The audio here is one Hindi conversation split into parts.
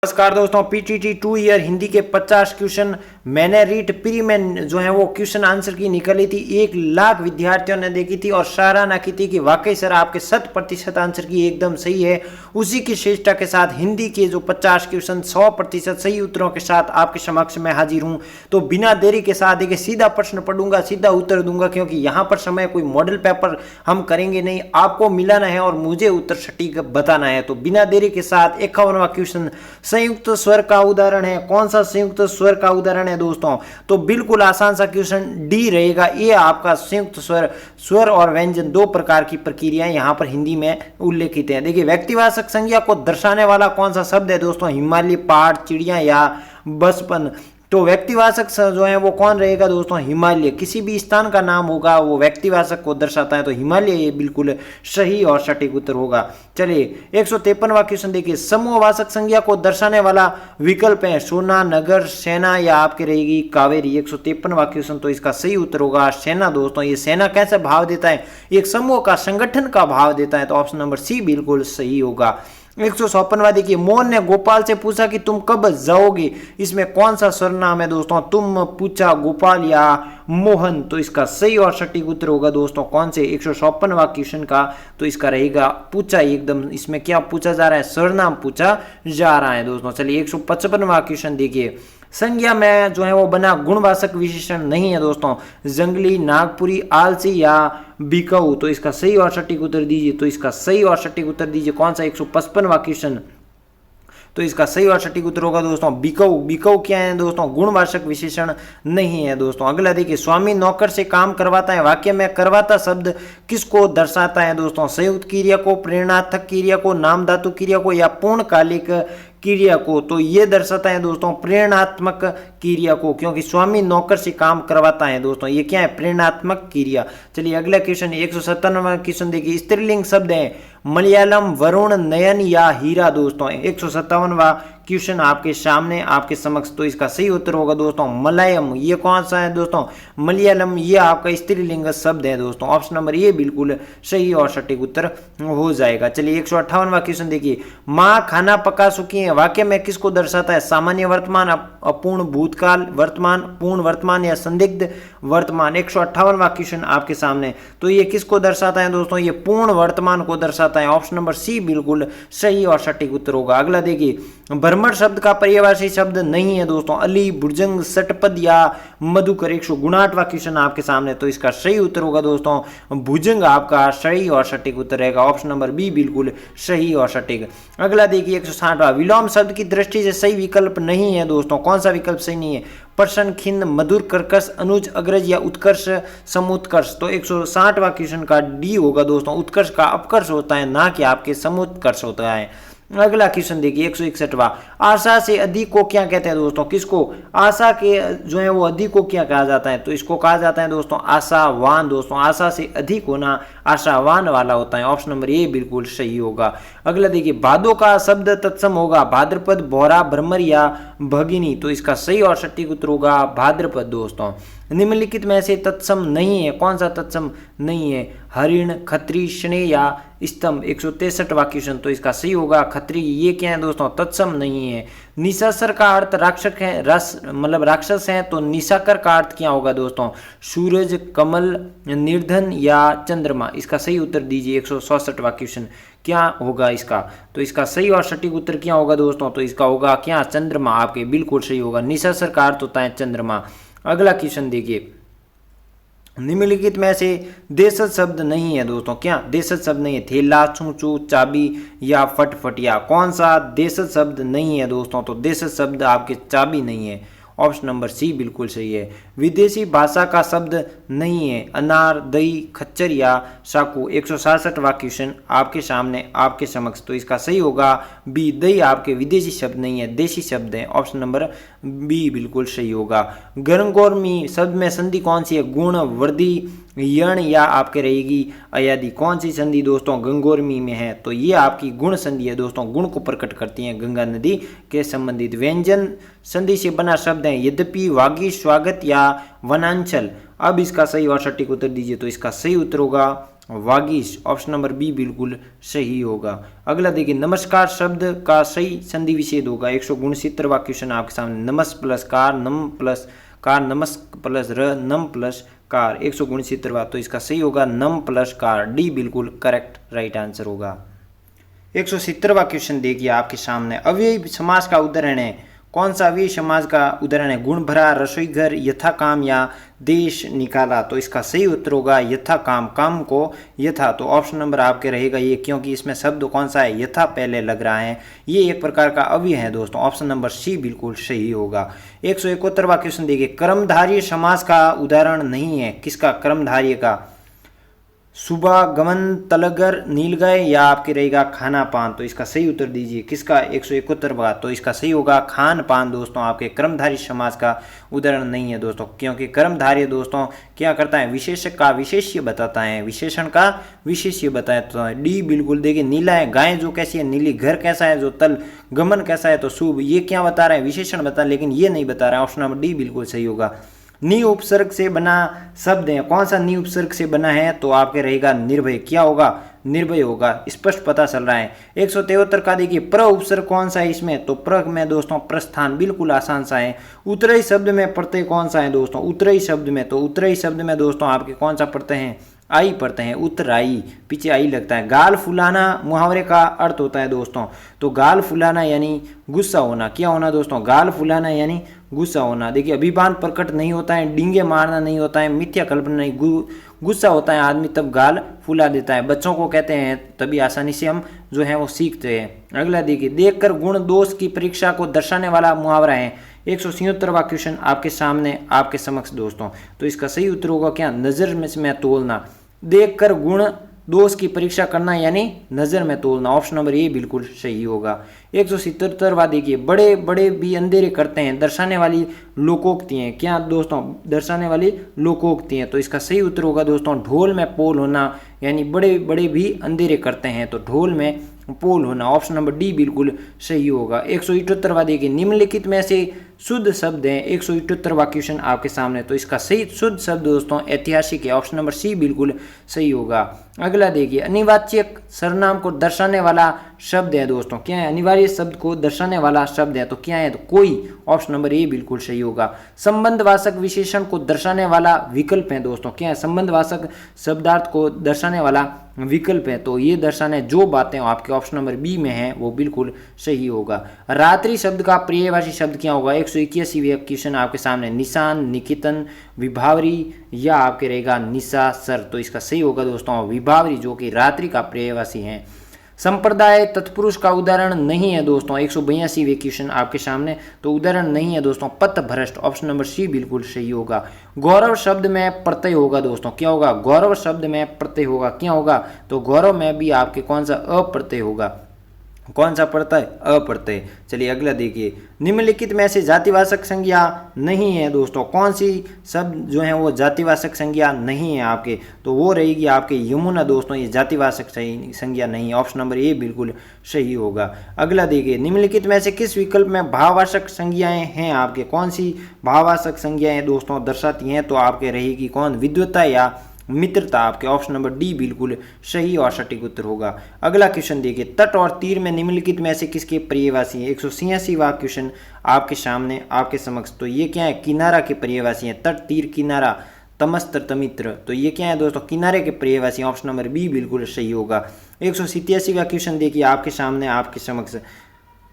नमस्कार दोस्तों, पीटीटी 2 ईयर हिंदी के 50 क्वेश्चन मैंने रीट प्री में जो है वो क्वेश्चन आंसर की निकली थी। 1 लाख विद्यार्थियों ने देखी थी और सराहना की थी कि वाकई सर आपके 100% आंसर की एकदम सही है। उसी की श्रेष्ठता के साथ हिंदी के जो 50 क्वेश्चन 100% सही उत्तरों के साथ आपके समक्ष में हाजिर हूँ। तो बिना देरी के साथ देखिए सीधा प्रश्न पढ़ूंगा, सीधा उत्तर दूंगा, क्योंकि यहाँ पर समय कोई मॉडल पेपर हम करेंगे नहीं, आपको मिलाना है और मुझे उत्तर सटीक बताना है। तो बिना देरी के साथ 51वां क्वेश्चन संयुक्त स्वर का उदाहरण है। कौन सा संयुक्त स्वर का उदाहरण है दोस्तों? तो बिल्कुल आसान सा क्वेश्चन डी रहेगा। ये आपका संयुक्त स्वर और व्यंजन दो प्रकार की प्रक्रियाएं यहाँ पर हिंदी में उल्लेखित है। देखिए व्यक्तिवाचक संज्ञा को दर्शाने वाला कौन सा शब्द है दोस्तों? हिमालय, पहाड़, चिड़िया या बचपन। तो व्यक्तिवाचक जो है वो कौन रहेगा दोस्तों? हिमालय। किसी भी स्थान का नाम होगा वो व्यक्तिवाचक को दर्शाता है, तो हिमालय ये बिल्कुल सही और सटीक उत्तर होगा। चलिए 153वां क्वेश्चन देखिए, समूहवाचक संज्ञा को दर्शाने वाला विकल्प है सोना, नगर, सेना या आपके रहेगी कावेरी। 153वां क्वेश्चन, तो इसका सही उत्तर होगा सेना दोस्तों। ये सेना कैसे भाव देता है? एक समूह का, संगठन का भाव देता है, तो ऑप्शन नंबर सी बिल्कुल सही होगा। 154वां देखिए, मोहन ने गोपाल से पूछा कि तुम कब जाओगे। इसमें कौन सा सर्वनाम है दोस्तों? तुम, पूछा, गोपाल या मोहन। तो इसका सही और सटीक उत्तर होगा दोस्तों कौन से? 154वां क्वेश्चन का तो इसका रहेगा पूछा। एकदम इसमें क्या पूछा जा रहा है? सर्वनाम पूछा जा रहा है दोस्तों। चलिए 155वां क्वेश्चन देखिए, संज्ञा में जो है वो बना गुणवाचक विशेषण नहीं है दोस्तों। जंगली, नागपुरी, आलसी या बिकाऊ। तो इसका सही और सटीक उत्तर दीजिए। तो इसका सही और सटीक उत्तर दीजिए कौन सा? 155वां क्वेश्चन, तो इसका सही और सटीक उत्तर होगा दोस्तों बिकाऊ। बिकाऊ क्या है दोस्तों? गुणवाचक विशेषण नहीं है दोस्तों। अगला देखिए, स्वामी नौकर से काम करवाता है। वाक्य में करवाता शब्द किसको दर्शाता है दोस्तों? संयुक्त क्रिया को, प्रेरणार्थक क्रिया को, नाम धातु क्रिया को या पूर्णकालिक क्रिया को? तो ये दर्शाता है दोस्तों प्रेरणात्मक क्रिया को, क्योंकि स्वामी नौकर से काम करवाता है दोस्तों। ये क्या है? प्रेरणात्मक क्रिया। चलिए अगला क्वेश्चन 157वां क्वेश्चन देखिए, स्त्रीलिंग शब्द है मलयालम, वरुण, नयन या हीरा दोस्तों। 157वां क्वेश्चन आपके सामने, आपके समक्ष, तो इसका सही उत्तर होगा दोस्तों मलयालम। ये कौन सा है दोस्तों? मलयालम। ये आपका स्त्रीलिंग शब्द है दोस्तों। ऑप्शन नंबर ये बिल्कुल सही और सटीक उत्तर हो जाएगा। चलिए 158वां क्वेश्चन देखिए, माँ खाना पका चुकी है। वाक्य में किसको दर्शाता है? सामान्य वर्तमान, अपूर्ण भूतकाल, वर्तमान, पूर्ण वर्तमान या संदिग्ध वर्तमान। 158वां क्वेश्चन आपके सामने, तो ये किसको दर्शाता है दोस्तों? ये पूर्ण वर्तमान को दर्शाता है। ऑप्शन नंबर सी बिल्कुल सही और सटीक उत्तर होगा। अगला देखिए, भ्रमण शब्द का पर्यायवाची शब्द नहीं है दोस्तों। अली, भुजंग, सटपद या मधुकर। 159वां क्वेश्चन आपके सामने, तो इसका सही उत्तर होगा दोस्तों भुजंग आपका सही और सटीक उत्तर रहेगा। ऑप्शन नंबर बी बिल्कुल सही और सटीक। अगला देखिए 160वां, विलोम शब्द की दृष्टि से सही विकल्प नहीं है दोस्तों। कौन सा विकल्प सही नहीं है? प्रसन्न, खिन्न, मधुर, कर्कश, अनुज, अग्रज या उत्कर्ष, समुत्कर्ष। तो 160वां क्वेश्चन का डी होगा दोस्तों। उत्कर्ष का अपकर्ष होता है, ना कि आपके समुत्कर्ष होता है। अगला क्वेश्चन देखिए 161वां, आशा से अधिक को क्या कहते हैं दोस्तों? किसको? आशा के जो है वो अधिक को क्या कहा जाता है? तो इसको कहा जाता है दोस्तों आशावान दोस्तों। आशा से अधिक होना आशावान वाला होता है। ऑप्शन नंबर ए बिल्कुल सही होगा। अगला देखिए, भादो का शब्द तत्सम होगा भाद्रपद, बोहरा, भ्रमर या भगिनी। तो इसका सही और सटीक उत्तर होगा भाद्रपद दोस्तों। निम्नलिखित में से तत्सम नहीं है। कौन सा तत्सम नहीं है? हरिण, खत्री, स्नेह या स्तंभ। 163वां क्वेश्चन, तो इसका सही होगा खत्री। ये क्या है दोस्तों? तत्सम नहीं है। निशाचर का अर्थ राक्षस है, मतलब राक्षस है, तो निशाकर का अर्थ क्या होगा दोस्तों? सूरज, कमल, निर्धन या चंद्रमा। इसका सही उत्तर दीजिए। 164वां क्वेश्चन क्या होगा इसका? तो इसका सही और सटीक उत्तर क्या होगा दोस्तों? तो इसका होगा क्या? चंद्रमा। आपके बिल्कुल सही होगा। निशाचर का अर्थ होता है चंद्रमा। अगला क्वेश्चन देखिए, निम्नलिखित में से देशज शब्द नहीं है दोस्तों। क्या देशज शब्द नहीं है? थैला, चूचू, चाबी या फटफटिया। कौन सा देशज शब्द नहीं है दोस्तों? तो देशज शब्द आपके चाबी नहीं है। ऑप्शन नंबर सी बिल्कुल सही है। विदेशी भाषा का शब्द नहीं है, अनार, दही, खच्चर या साकू। 166वां क्वेश्चन आपके सामने, आपके समक्ष, तो इसका सही होगा बी, दही आपके विदेशी शब्द नहीं है, देशी शब्द है। ऑप्शन नंबर बी बिल्कुल सही होगा। गर्मगोरमी शब्द में संधि कौन सी है? गुण, वृद्धि यण या आपके रहेगी अयादि। कौन सी संधि दोस्तों गंगोरमी में है, तो ये आपकी गुण संधि है दोस्तों, गुण को प्रकट करती है गंगा नदी के संबंधित। व्यंजन संधि से बना शब्द है यद्यपि, वागीश, स्वागत या वनांचल। अब इसका सही और सटीक उत्तर दीजिए, तो इसका सही उत्तर होगा वागीश, ऑप्शन नंबर बी बिल्कुल सही होगा। अगला देखिए, नमस्कार शब्द का सही संधि विच्छेद होगा। 169वां क्वेश्चन आपके सामने, नमस प्लस कार, नम प्लस कार, नमस प्लस र, नम प्लस कार। 169वां, तो इसका सही होगा नम प्लस कार, डी बिल्कुल करेक्ट राइट आंसर होगा। 170वां क्वेश्चन देखिए आपके सामने, अव्ययी समास का उदाहरण है। कौन सा अव्ययी समास का उदाहरण है, गुण भरा, रसोई घर, यथा काम या देश निकाला। तो इसका सही उत्तर होगा यथा काम, काम को यथा। तो ऑप्शन नंबर आपके रहेगा ये, क्योंकि इसमें शब्द कौन सा है, यथा पहले लग रहा है, ये एक प्रकार का अव्यय है दोस्तों, ऑप्शन नंबर सी बिल्कुल सही होगा। 171वां क्वेश्चन देखिए, कर्मधारय समास का उदाहरण नहीं है, किसका, कर्मधारय का, सुबह, गमन, तलगर, नीलगाय या आपके रहेगा खाना पान। तो इसका सही उत्तर दीजिए, किसका, 171वां, तो इसका सही होगा खान पान दोस्तों, आपके कर्मधारय समास का उदाहरण नहीं है दोस्तों, क्योंकि कर्मधारय दोस्तों क्या करता है, विशेषक का विशेष्य बताता है, विशेषण का विशेष्य बताता है। डी बिल्कुल देखिए, नीला है गाय जो कैसी है नीली, घर कैसा है जो तल, गमन कैसा है तो शुभ, ये क्या बता रहा है, विशेषण बता, लेकिन ये नहीं बता रहा है, ऑप्शन नंबर डी बिल्कुल सही होगा। नी उपसर्ग से बना शब्द है, कौन सा नी उपसर्ग से बना है, तो आपके रहेगा निर्भय, क्या होगा, निर्भय होगा, स्पष्ट पता चल रहा है। 173 का देखिए, प्र उपसर्ग कौन सा है इसमें, तो प्र में दोस्तों प्रस्थान, बिल्कुल आसान सा है। उत्तरई शब्द में प्रत्यय कौन सा है दोस्तों, उत्तरई शब्द में, तो उत्तरई शब्द में दोस्तों आपके कौन सा प्रत्यय है, आई पढ़ते हैं, उत्तराई, पीछे आई लगता है। गाल फुलाना मुहावरे का अर्थ होता है दोस्तों, तो गाल फुलाना यानी गुस्सा होना, क्या होना दोस्तों, गाल फुलाना यानी गुस्सा होना। देखिए, अभिमान प्रकट नहीं होता है, डींगे मारना नहीं होता है, मिथ्या कल्पना नहीं, गुस्सा होता है आदमी तब गाल फुला देता है, बच्चों को कहते हैं, तभी आसानी से हम जो है वो सीखते हैं। अगला देखिए, देखकर गुण दोष की परीक्षा को दर्शाने वाला मुहावरा है। 176वां क्वेश्चन आपके सामने आपके समक्ष दोस्तों, तो इसका सही उत्तर होगा क्या, नजर में तोलना। देखकर गुण दोष की परीक्षा करना यानी नजर में तोलना, ऑप्शन नंबर ए बिल्कुल सही होगा। 177वां देखिए, बड़े बड़े भी अंधेरे करते हैं, दर्शाने वाली लोकोक्ति हैं, क्या दोस्तों, दर्शाने वाली लोकोक्ति हैं, तो इसका सही उत्तर होगा दोस्तों ढोल में पोल होना, यानी बड़े बड़े भी अंधेरे करते हैं, तो ढोल में पोल होना, ऑप्शन नंबर डी बिल्कुल सही होगा। 178वां देखिए, निम्नलिखित में से शुद्ध शब्द है। 178वां क्वेश्चन आपके सामने, तो इसका सही शुद्ध शब्द दोस्तों ऐतिहासिक है, ऑप्शन नंबर सी बिल्कुल सही होगा। अगला देखिए, अनिवाच्यक सर्वनाम को दर्शाने वाला शब्द है दोस्तों, क्या है, अनिवार्य शब्द को दर्शाने वाला शब्द है, तो क्या है, तो कोई, ऑप्शन नंबर ए बिल्कुल सही होगा। संबंधवाचक विशेषण को दर्शाने वाला विकल्प है दोस्तों, क्या है, संबंधवाचक शब्दार्थ को दर्शाने वाला विकल्प है, तो ये दर्शाने जो बातें आपके ऑप्शन नंबर बी में है वो बिल्कुल सही होगा। रात्रि शब्द का पर्यायवाची शब्द क्या होगा। 181वां क्वेश्चन आपके सामने, निशान, निकेतन, विभावरी या आपके रहेगा निशासर, तो इसका सही होगा दोस्तों विभावरी, जो कि रात्रि का पर्यायवाची है। संप्रदाय तत्पुरुष का उदाहरण नहीं है दोस्तों। 182वें क्वेश्चन आपके सामने, तो उदाहरण नहीं है दोस्तों पथभ्रष्ट, ऑप्शन नंबर सी बिल्कुल सही होगा। गौरव शब्द में प्रत्यय होगा दोस्तों, क्या होगा, गौरव शब्द में प्रत्यय होगा, क्या होगा, तो गौरव में भी आपके कौन सा अप्रत्यय होगा, कौन सा प्रत्यय, अप्रत्यय। चलिए अगला देखिए, निम्नलिखित में से जातिवाचक संज्ञा नहीं है दोस्तों, कौन सी शब्द जो है वो जातिवाचक संज्ञा नहीं है आपके, तो वो रहेगी आपके यमुना दोस्तों, ये जातिवाचक संज्ञा नहीं है, ऑप्शन नंबर ए बिल्कुल सही होगा। अगला देखिए, निम्नलिखित में से किस विकल्प में भाववाचक संज्ञाएं हैं आपके, कौन सी भाववाचक संज्ञाएं दोस्तों दर्शाती हैं, तो आपके रहेगी कौन, विद्वता या मित्रता, आपके ऑप्शन नंबर डी बिल्कुल सही और सटीक उत्तर होगा। अगला क्वेश्चन देखिए, तट और तीर में निम्नलिखित में से किसके पर्यायवाची है। 186वां क्वेश्चन आपके सामने आपके समक्ष, तो ये क्या है, किनारा के पर्यायवाची है, तट, तीर, किनारा, तमस्त्र, तमित्र, तो ये क्या है दोस्तों, किनारे के पर्यायवाची, ऑप्शन नंबर बी बिल्कुल सही होगा। 187वां क्वेश्चन देखिए आपके सामने आपके समक्ष,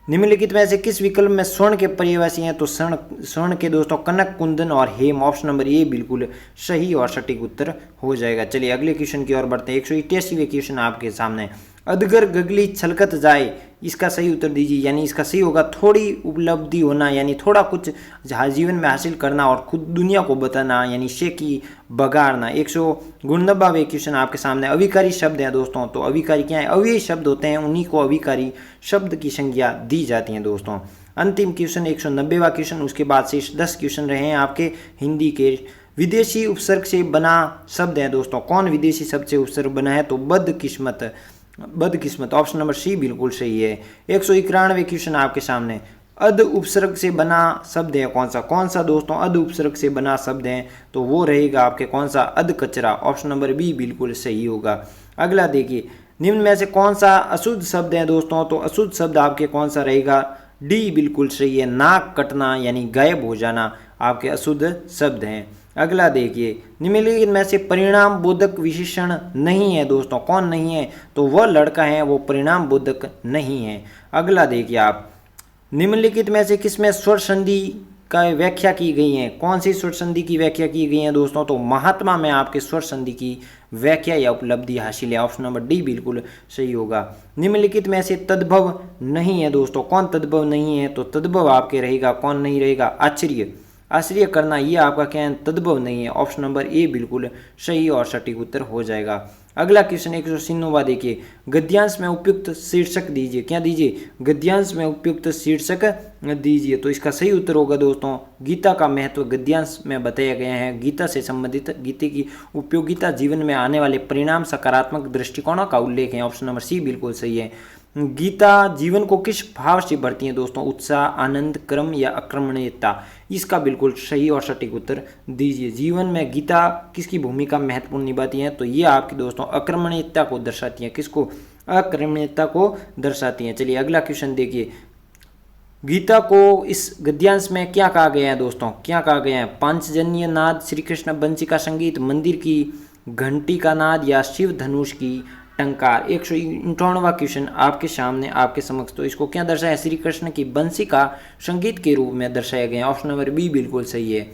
निम्नलिखित में से किस विकल्प में स्वर्ण के पर्यायवाची हैं, तो स्वर्ण के दोस्तों कनक, कुंदन और हेम, ऑप्शन नंबर ए बिल्कुल सही और सटीक उत्तर हो जाएगा। चलिए अगले क्वेश्चन की ओर बढ़ते हैं। 188वें क्वेश्चन आपके सामने, अधगर गगली छलकत जाए, इसका सही उत्तर दीजिए, यानी इसका सही होगा थोड़ी उपलब्धि होना, यानी थोड़ा कुछ जीवन में हासिल करना और खुद दुनिया को बताना, यानी शे की बगाड़ना। 189वें क्वेश्चन आपके सामने, अविकारी शब्द है दोस्तों, तो अविकारी क्या है, अव्ययी शब्द होते हैं, उन्हीं को अविकारी शब्द की संज्ञा दी जाती है दोस्तों। अंतिम क्वेश्चन 190वां क्वेश्चन, उसके बाद से 10 क्वेश्चन रहे हैं आपके हिंदी के विदेशी उपसर्ग से बना शब्द है दोस्तों, कौन विदेशी शब्द से उपसर्ग बना है, तो बदकिस्मत, बदकिस्मत, ऑप्शन नंबर सी बिल्कुल सही है। 191 क्वेश्चन आपके सामने, अद उपसर्ग से बना शब्द है कौन सा दोस्तों अद उपसर्ग से बना शब्द है, तो वो रहेगा आपके कौन सा, अध कचरा, ऑप्शन नंबर बी बिल्कुल सही होगा। अगला देखिए, निम्न में से कौन सा अशुद्ध शब्द है दोस्तों, तो अशुद्ध शब्द आपके कौन सा रहेगा, डी बिल्कुल सही है, नाक कटना यानी गायब हो जाना आपके अशुद्ध शब्द हैं। अगला देखिए, निम्नलिखित में से परिणाम बोधक विशेषण नहीं है दोस्तों, कौन नहीं है, तो वह लड़का है वो परिणाम बोधक नहीं है। अगला देखिए आप, निम्नलिखित में से किसमें स्वर संधि का व्याख्या की गई है, कौन सी स्वर संधि की व्याख्या की गई है दोस्तों, तो महात्मा में आपके स्वर संधि की व्याख्या या उपलब्धि हासिल है, ऑप्शन नंबर डी बिल्कुल सही होगा। निम्नलिखित में से तद्भव नहीं है दोस्तों, कौन तद्भव नहीं है, तो तद्भव आपके रहेगा, कौन नहीं रहेगा, आश्चर्य, आश्चर्य करना, ये आपका क्या है, तद्भव नहीं है, ऑप्शन नंबर ए बिल्कुल सही और सटीक उत्तर हो जाएगा। अगला क्वेश्चन 196वां देखिए, गद्यांश में उपयुक्त शीर्षक दीजिए, क्या दीजिए, गद्यांश में उपयुक्त शीर्षक दीजिए, तो इसका सही उत्तर होगा दोस्तों, गीता का महत्व गद्यांश में बताया गया है, गीता से संबंधित गीता की उपयोगिता, जीवन में आने वाले परिणाम, सकारात्मक दृष्टिकोणों का उल्लेख है, ऑप्शन नंबर सी बिल्कुल सही है। गीता जीवन को किस भाव से भरती है दोस्तों, उत्साह, आनंद, क्रम या आक्रमणीयता, इसका बिल्कुल सही और सटीक उत्तर दीजिए। जीवन में गीता किसकी भूमिका महत्वपूर्ण निभाती है, तो ये आपकी दोस्तों आक्रमणीयता को दर्शाती है, किसको, आक्रमणीयता को दर्शाती है। चलिए अगला क्वेश्चन देखिए, गीता को इस गद्यांश में क्या कहा गया है दोस्तों, क्या कहा गया है, पांचजन्य नाद, श्री कृष्ण बंसी का संगीत, मंदिर की घंटी का नाद या शिव धनुष की टंकार। 158वां क्वेश्चन आपके सामने आपके समक्ष, तो इसको क्या दर्शाया, श्री कृष्ण की बंसी का संगीत के रूप में दर्शाया गया, ऑप्शन नंबर बी बिल्कुल सही है।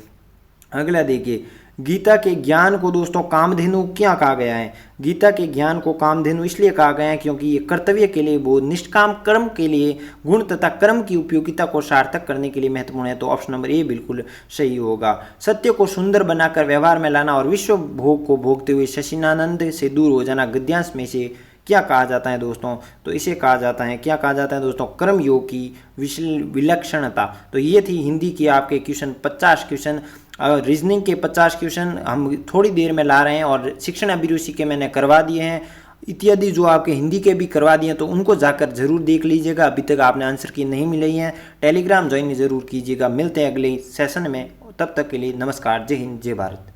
अगला देखिए, गीता के ज्ञान को दोस्तों कामधेनु क्या कहा गया है, गीता के ज्ञान को कामधेनु इसलिए कहा गया है क्योंकि ये कर्तव्य के लिए बोध, निष्काम कर्म के लिए गुण तथा कर्म की उपयोगिता को सार्थक करने के लिए महत्वपूर्ण है, तो ऑप्शन नंबर ए बिल्कुल सही होगा। सत्य को सुंदर बनाकर व्यवहार में लाना और विश्व भोग को भोगते हुए शशिनानंद से दूर हो जाना गद्यांश में से क्या कहा जाता है दोस्तों, तो इसे कहा जाता है, क्या कहा जाता है दोस्तों, कर्म योग की विलक्षणता। तो ये थी हिंदी की आपके क्वेश्चन 50 क्वेश्चन, रीजनिंग के 50 क्वेश्चन हम थोड़ी देर में ला रहे हैं और शिक्षण अभिरुचि के मैंने करवा दिए हैं, इत्यादि जो आपके हिंदी के भी करवा दिए हैं, तो उनको जाकर जरूर देख लीजिएगा। अभी तक आपने आंसर की नहीं मिली है, टेलीग्राम ज्वाइन जरूर कीजिएगा। मिलते हैं अगले सेशन में, तब तक के लिए नमस्कार, जय हिंद, जय भारत।